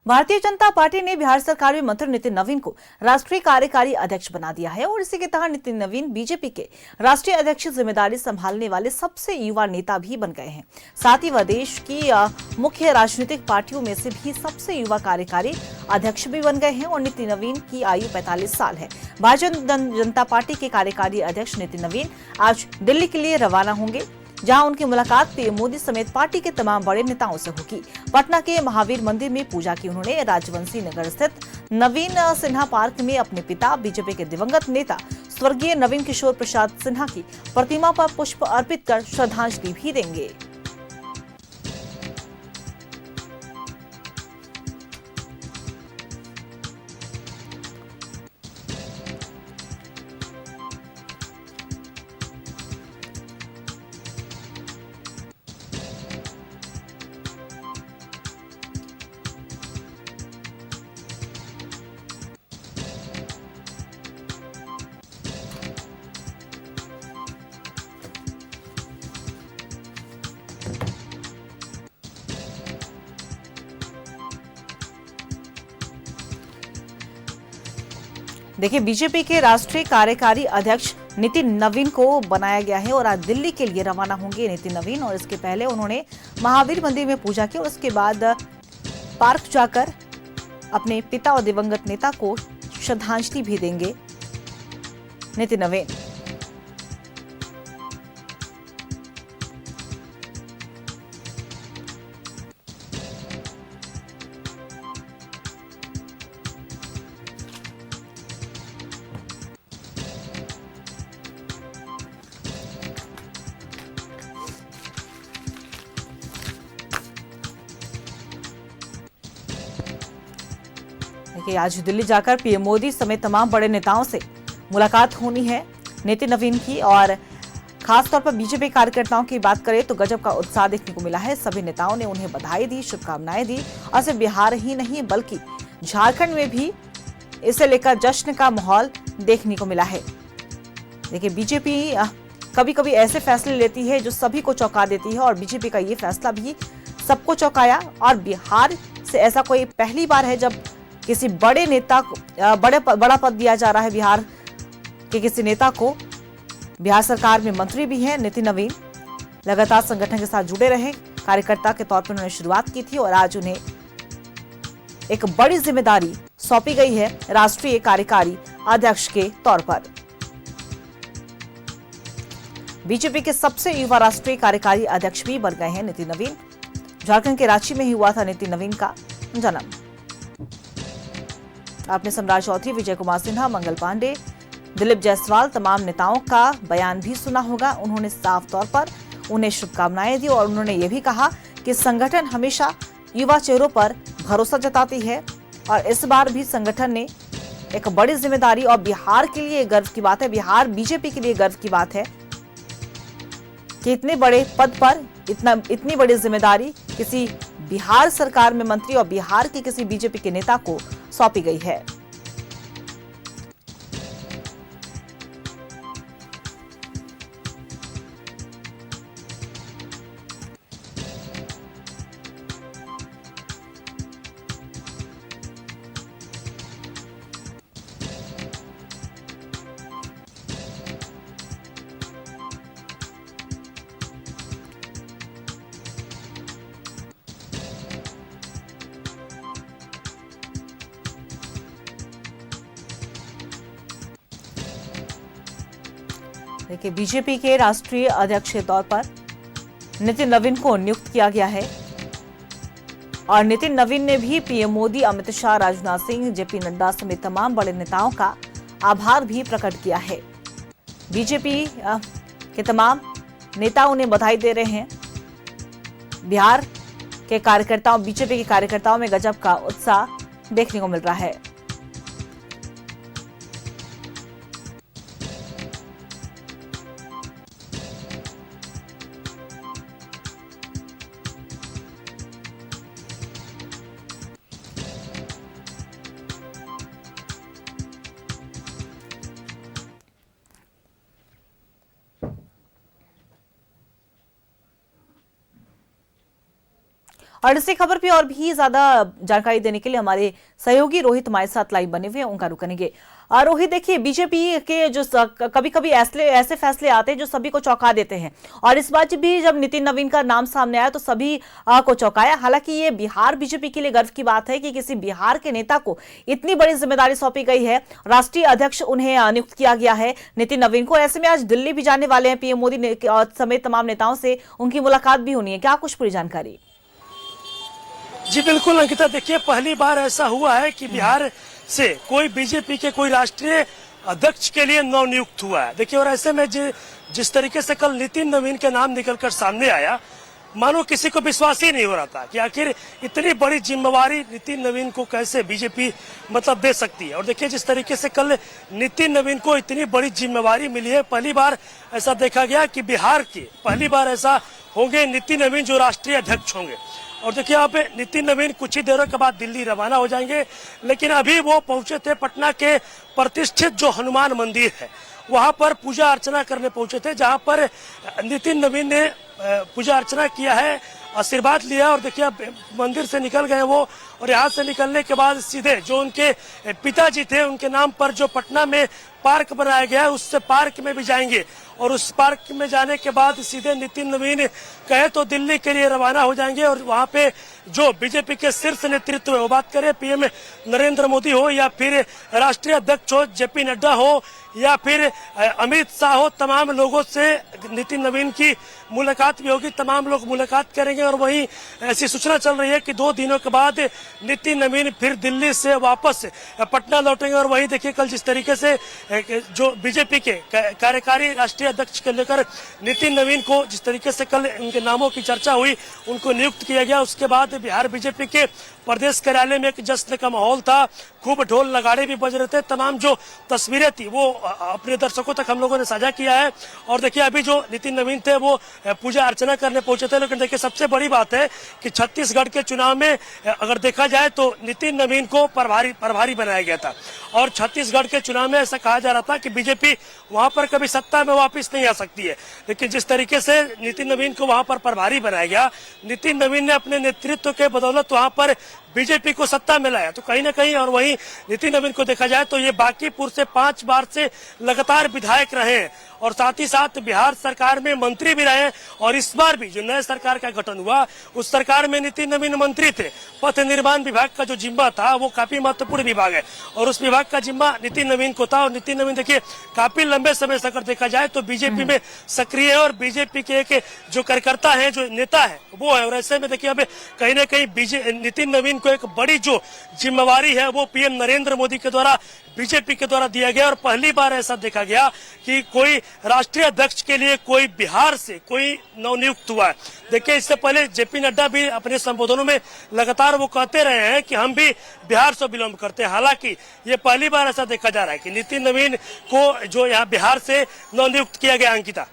Bharatiya Janata party ने बिहार सरकार में मंत्री नितिन नवीन को राष्ट्रीय कार्यकारी अध्यक्ष बना दिया है और इसी के तहत नितिन नवीन बीजेपी के राष्ट्रीय अध्यक्ष जिम्मेदारी संभालने वाले सबसे युवा नेता भी बन गए हैं। साथ ही वह देश की मुख्य राजनीतिक पार्टियों में से भी सबसे युवा कार्यकारी अध्यक्ष भी बन गए हैं और नितिन नवीन की आयु 45 साल है। भारतीय जनता पार्टी के कार्यकारी अध्यक्ष नितिन नवीन आज दिल्ली के लिए रवाना होंगे, जहां उनकी मुलाकात पीएम मोदी समेत पार्टी के तमाम बड़े नेताओं से होगी। पटना के महावीर मंदिर में पूजा की उन्होंने राजवंशी नगर स्थित नवीन सिन्हा पार्क में अपने पिता बीजेपी के दिवंगत नेता स्वर्गीय नवीन किशोर प्रसाद सिन्हा की प्रतिमा पर पुष्प अर्पित कर श्रद्धांजलि भी देंगे। देखिए, बीजेपी के राष्ट्रीय कार्यकारी अध्यक्ष नितिन नवीन को बनाया गया है और आज दिल्ली के लिए रवाना होंगे नितिन नवीन। और इसके पहले उन्होंने महावीर मंदिर में पूजा की और उसके बाद पार्क जाकर अपने पिता और दिवंगत नेता को श्रद्धांजलि भी देंगे नितिन नवीन। देखिए, आज दिल्ली जाकर पीएम मोदी समेत तमाम बड़े नेताओं से मुलाकात होनी है नितिन नवीन की। और खासतौर पर बीजेपी कार्यकर्ताओं की बात करें तो गजब का उत्साह देखने को मिला है। सभी नेताओं ने उन्हें बधाई दी, शुभकामनाएं दी और सिर्फ बिहार ही नहीं बल्कि झारखंड में भी इसे लेकर जश्न का माहौल देखने को मिला है। देखिए, बीजेपी कभी कभी ऐसे फैसले लेती है जो सभी को चौंका देती है और बीजेपी का ये फैसला भी सबको चौंकाया। और बिहार से ऐसा कोई पहली बार है जब किसी बड़े नेता को बड़ा पद दिया जा रहा है। बिहार के किसी नेता को, बिहार सरकार में मंत्री भी हैं नितिन नवीन, लगातार संगठन के साथ जुड़े रहे, कार्यकर्ता के तौर पर उन्होंने शुरुआत की थी और आज उन्हें एक बड़ी जिम्मेदारी सौंपी गई है राष्ट्रीय कार्यकारी अध्यक्ष के तौर पर। बीजेपी के सबसे युवा राष्ट्रीय कार्यकारी अध्यक्ष भी बन गए हैं नितिन नवीन। झारखंड के रांची में ही हुआ था नितिन नवीन का जन्म। आपने सम्राट चौधरी, विजय कुमार सिन्हा, मंगल पांडे, दिलीप जायसवाल, तमाम नेताओं का बयान भी सुना होगा। उन्होंने साफ तौर पर उन्हें शुभकामनाएं दी और उन्होंने ये भी कहा कि संगठन हमेशा युवा चेहरों पर भरोसा जताती है और इस बार भी संगठन ने एक बड़ी जिम्मेदारी, और बिहार के लिए गर्व की बात है, बिहार बीजेपी के लिए गर्व की बात है कि इतने बड़े पद पर इतनी बड़ी जिम्मेदारी किसी बिहार सरकार में मंत्री और बिहार के किसी बीजेपी के नेता को सौंपी गई है। देखिए, बीजेपी के राष्ट्रीय अध्यक्ष के तौर पर नितिन नवीन को नियुक्त किया गया है और नितिन नवीन ने भी पीएम मोदी, अमित शाह, राजनाथ सिंह, जेपी नड्डा समेत तमाम बड़े नेताओं का आभार भी प्रकट किया है। बीजेपी के तमाम नेता उन्हें बधाई दे रहे हैं। बिहार के कार्यकर्ताओं, बीजेपी के कार्यकर्ताओं में गजब का उत्साह देखने को मिल रहा है। और इसी खबर पे और भी ज्यादा जानकारी देने के लिए हमारे सहयोगी रोहित हमारे साथ लाइव बने हुए हैं, उनका रुख करेंगे। रोहित, देखिए बीजेपी के जो कभी कभी ऐसे फैसले आते हैं जो सभी को चौंका देते हैं, और इस बार भी जब नितिन नवीन का नाम सामने आया तो सभी को चौंकाया। हालांकि ये बिहार बीजेपी के लिए गर्व की बात है कि किसी बिहार के नेता को इतनी बड़ी जिम्मेदारी सौंपी गई है, राष्ट्रीय अध्यक्ष उन्हें नियुक्त किया गया है नितिन नवीन को। ऐसे में आज दिल्ली भी जाने वाले हैं पीएम मोदी समेत तमाम नेताओं से उनकी मुलाकात भी होनी है, क्या कुछ पूरी जानकारी? जी बिल्कुल अंकिता, देखिए पहली बार ऐसा हुआ है कि बिहार से कोई बीजेपी के कोई राष्ट्रीय अध्यक्ष के लिए नव नियुक्त हुआ है। देखिए, और ऐसे में जिस तरीके से कल नितिन नवीन के नाम निकलकर सामने आया, मानो किसी को विश्वास ही नहीं हो रहा था कि आखिर इतनी बड़ी जिम्मेवारी नितिन नवीन को कैसे बीजेपी मतलब दे सकती है। और देखिए जिस तरीके से कल नितिन नवीन को इतनी बड़ी जिम्मेवारी मिली है, पहली बार ऐसा देखा गया कि बिहार के पहली बार ऐसा होंगे नितिन नवीन जो राष्ट्रीय अध्यक्ष होंगे। और देखिए यहाँ पे नितिन नवीन कुछ ही देरों के बाद दिल्ली रवाना हो जाएंगे, लेकिन अभी वो पहुंचे थे पटना के प्रतिष्ठित जो हनुमान मंदिर है वहां पर पूजा अर्चना करने पहुंचे थे, जहां पर नितिन नवीन ने पूजा अर्चना किया है, आशीर्वाद लिया। और देखिए अब मंदिर से निकल गए वो, और यहाँ से निकलने के बाद सीधे जो उनके पिताजी थे उनके नाम पर जो पटना में पार्क बनाया गया है उससे पार्क में भी जाएंगे, और उस पार्क में जाने के बाद सीधे नितिन नवीन कहे तो दिल्ली के लिए रवाना हो जाएंगे। और वहां पे जो बीजेपी के शीर्ष नेतृत्व है, वो बात करें पीएम नरेंद्र मोदी हो या फिर राष्ट्रीय अध्यक्ष हो जेपी नड्डा हो या फिर अमित शाह हो, तमाम लोगों से नितिन नवीन की मुलाकात भी होगी, तमाम लोग मुलाकात करेंगे। और वहीं ऐसी सूचना चल रही है कि 2 दिनों के बाद नितिन नवीन फिर दिल्ली से वापस पटना लौटेंगे। और वहीं देखिए कल जिस तरीके से जो बीजेपी के कार्यकारी राष्ट्रीय अध्यक्ष को लेकर नितिन नवीन को जिस तरीके से कल उनके नामों की चर्चा हुई, उनको नियुक्त किया गया, उसके बाद बिहार बीजेपी के प्रदेश कार्यालय में एक जश्न का माहौल था, खूब ढोल नगाड़े भी बज रहे थे। तमाम जो तस्वीरें थी वो अपने दर्शकों तक हम लोगों ने साझा किया है। और देखिए अभी जो नितिन नवीन थे वो पूजा अर्चना करने पहुंचे थे, लेकिन देखिए सबसे बड़ी बात है कि छत्तीसगढ़ के चुनाव में अगर देखा जाए तो नितिन नवीन को प्रभारी बनाया गया था, और छत्तीसगढ़ के चुनाव में ऐसा कहा जा रहा था कि बीजेपी वहां पर कभी सत्ता में वापस नहीं आ सकती है। लेकिन जिस तरीके से नितिन नवीन को वहां पर प्रभारी बनाया गया, नितिन नवीन ने अपने नेतृत्व के बदौलत वहां पर बीजेपी को सत्ता में लाया, तो कहीं ना कहीं। और वहीं नितिन नवीन को देखा जाए तो ये बांकीपुर से 5 बार से लगातार विधायक रहे हैं, और साथ ही साथ बिहार सरकार में मंत्री भी रहे। और इस बार भी जो नए सरकार का गठन हुआ उस सरकार में नितिन नवीन मंत्री थे। पथ निर्माण विभाग का जो जिम्मा था वो काफी महत्वपूर्ण विभाग है, और उस विभाग का जिम्मा नितिन नवीन को था। और नितिन नवीन देखिए काफी लंबे समय से अगर देखा जाए तो बीजेपी में सक्रिय है, और बीजेपी के एक जो कार्यकर्ता है, जो नेता है वो है। और ऐसे में देखिए अब कहीं ना कहीं नितिन नवीन को एक बड़ी जो जिम्मेवारी है वो पीएम नरेंद्र मोदी के द्वारा बीजेपी के द्वारा दिया गया। और पहली बार ऐसा देखा गया कि कोई राष्ट्रीय अध्यक्ष के लिए कोई बिहार से कोई नवनियुक्त हुआ है। देखिए इससे पहले जेपी नड्डा भी अपने संबोधनों में लगातार वो कहते रहे हैं कि हम भी बिहार से बिलोंग करते हैं। हालांकि ये पहली बार ऐसा देखा जा रहा है कि नितिन नवीन को जो यहाँ बिहार से नवनियुक्त किया गया। अंकिता,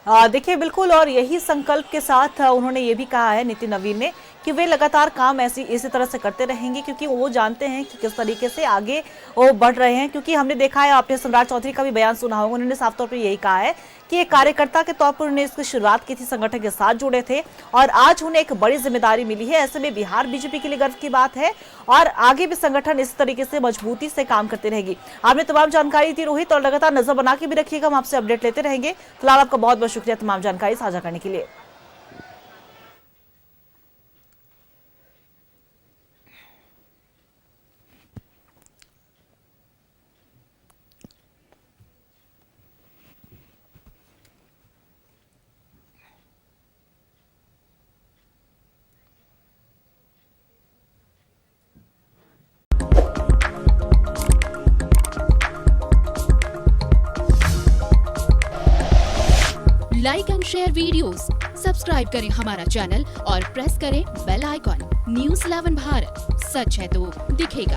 देखिए बिल्कुल, और यही संकल्प के साथ उन्होंने ये भी कहा है नितिन नवीन ने कि वे लगातार काम इसी तरह से करते रहेंगे, क्योंकि वो जानते हैं कि किस तरीके से आगे वो बढ़ रहे हैं। क्योंकि हमने देखा है, आपने सम्राट चौधरी का भी बयान सुना होगा, उन्होंने साफ तौर पर यही कहा है कि एक कार्यकर्ता के तौर पर उन्होंने इसकी शुरुआत की थी, संगठन के साथ जुड़े थे, और आज उन्हें एक बड़ी जिम्मेदारी मिली है। ऐसे में बिहार बीजेपी के लिए गर्व की बात है, और आगे भी संगठन इस तरीके से मजबूती से काम करती रहेगी। आपने तमाम जानकारी दी रोहित, और लगातार नजर बना के भी रखिएगा, हम आपसे अपडेट लेते रहेंगे। फिलहाल आपका बहुत बहुत शुक्रिया तमाम जानकारी साझा करने के लिए। Like and share videos, subscribe करें हमारा चैनल और प्रेस करें बेल आइकॉन। न्यूज़ 11 भारत, सच है तो दिखेगा।